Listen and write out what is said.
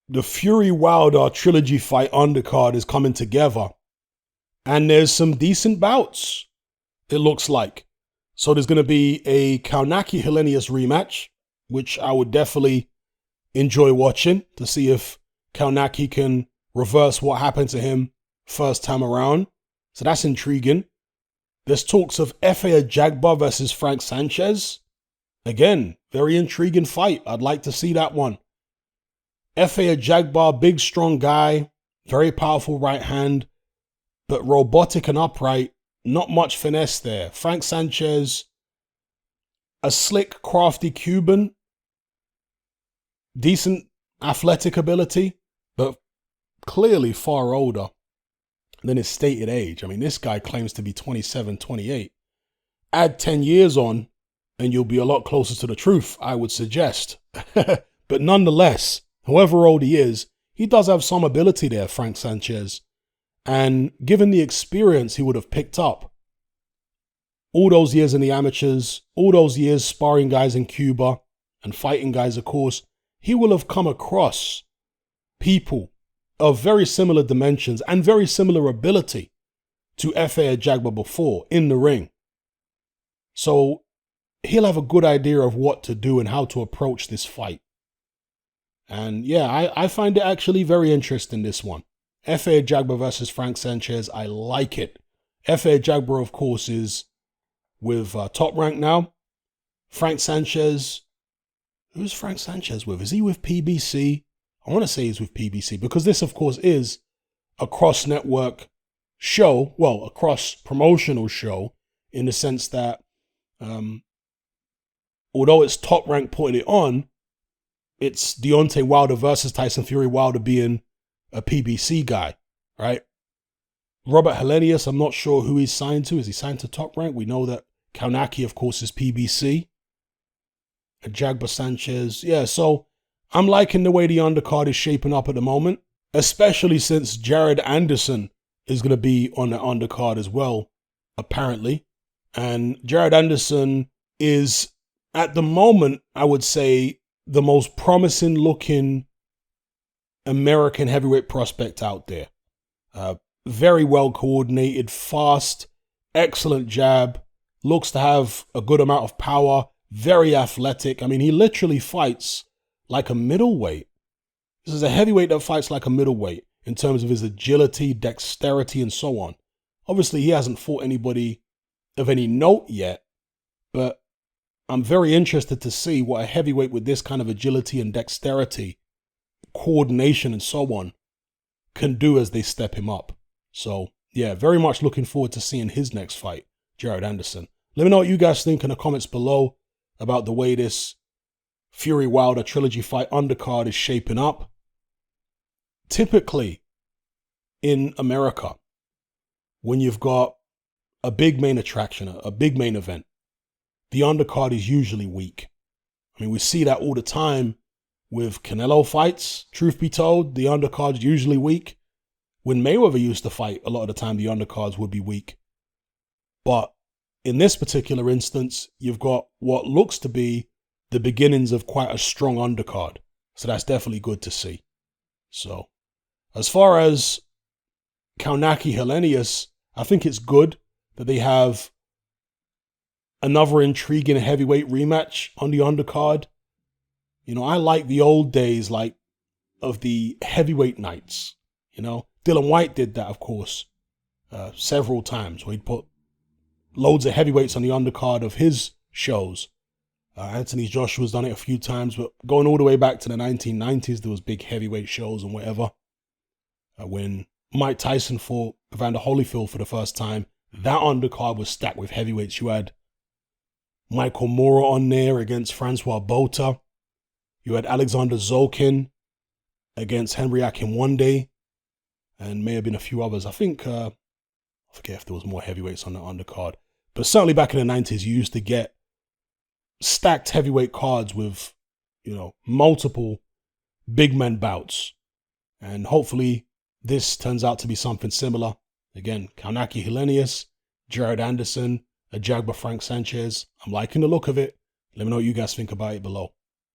the Fury Wilder trilogy fight undercard is coming together. And there's some decent bouts, it looks like. So there's going to be a Kaunaki-Helenius rematch, which I would definitely enjoy watching to see if Kaunaki can reverse what happened to him first time around. So that's intriguing. There's talks of Efe Ajagba versus Frank Sanchez. Again, very intriguing fight. I'd like to see that one. Efe Ajagba, big, strong guy, very powerful right hand, but robotic and upright. Not much finesse there. Frank Sanchez, a slick, crafty Cuban, decent athletic ability, but clearly far older than his stated age. I mean, this guy claims to be 27, 28. Add 10 years on, and you'll be a lot closer to the truth, I would suggest. But nonetheless, however old he is, he does have some ability there, Frank Sanchez. And given the experience he would have picked up, all those years in the amateurs, all those years sparring guys in Cuba and fighting guys, of course, he will have come across people of very similar dimensions and very similar ability to Efe Ajagba before in the ring. So he'll have a good idea of what to do and how to approach this fight. And yeah, I find it actually very interesting, this one. Efe Ajagba versus Frank Sanchez, I like it. Efe Ajagba, of course, is with Top Rank now. Frank Sanchez, who's Frank Sanchez with? Is he with PBC? I want to say he's with PBC because this, of course, is a cross-network show, well, a cross-promotional show in the sense that although it's Top Rank putting it on, it's Deontay Wilder versus Tyson Fury, Wilder being a PBC guy, right? Robert Helenius, I'm not sure who he's signed to. Is he signed to Top Rank? We know that Kaunaki, of course, is PBC. Ajagba Sanchez. Yeah, so I'm liking the way the undercard is shaping up at the moment, especially since Jared Anderson is going to be on the undercard as well, apparently. And Jared Anderson is, at the moment, I would say, the most promising looking American heavyweight prospect out there. Very well coordinated, fast, excellent jab, looks to have a good amount of power, very athletic. I mean, he literally fights like a middleweight. This is a heavyweight that fights like a middleweight in terms of his agility, dexterity, and so on. Obviously, he hasn't fought anybody of any note yet, but I'm very interested to see what a heavyweight with this kind of agility and dexterity, coordination, and so on can do as they step him up. So, yeah, very much looking forward to seeing his next fight, Jared Anderson. Let me know what you guys think in the comments below about the way this Fury Wilder trilogy fight undercard is shaping up. Typically, in America, when you've got a big main attraction, a big main event, the undercard is usually weak. I mean, we see that all the time with Canelo fights. Truth be told, the undercard is usually weak. When Mayweather used to fight, a lot of the time the undercards would be weak. But in this particular instance, you've got what looks to be the beginnings of quite a strong undercard. So that's definitely good to see. So as far as Kaunaki-Helenius, I think it's good that they have another intriguing heavyweight rematch on the undercard. You know, I like the old days, like, of the heavyweight nights. You know, Dylan White did that, of course, several times, where he'd put loads of heavyweights on the undercard of his shows. Anthony Joshua's done it a few times, but going all the way back to the 1990s, there was big heavyweight shows and whatever. When Mike Tyson fought Evander Holyfield for the first time, that undercard was stacked with heavyweights. You had Michael Moorer on there against Francois Botha. You had Alexander Zolkin against Henry Akinwande, and may have been a few others. I think, I forget if there was more heavyweights on the undercard. But certainly back in the 90s, you used to get stacked heavyweight cards with, you know, multiple big men bouts. And hopefully this turns out to be something similar. Again, Kaunaki-Helenius, Jared Anderson, Ajagba Frank Sanchez. I'm liking the look of it. Let me know what you guys think about it below.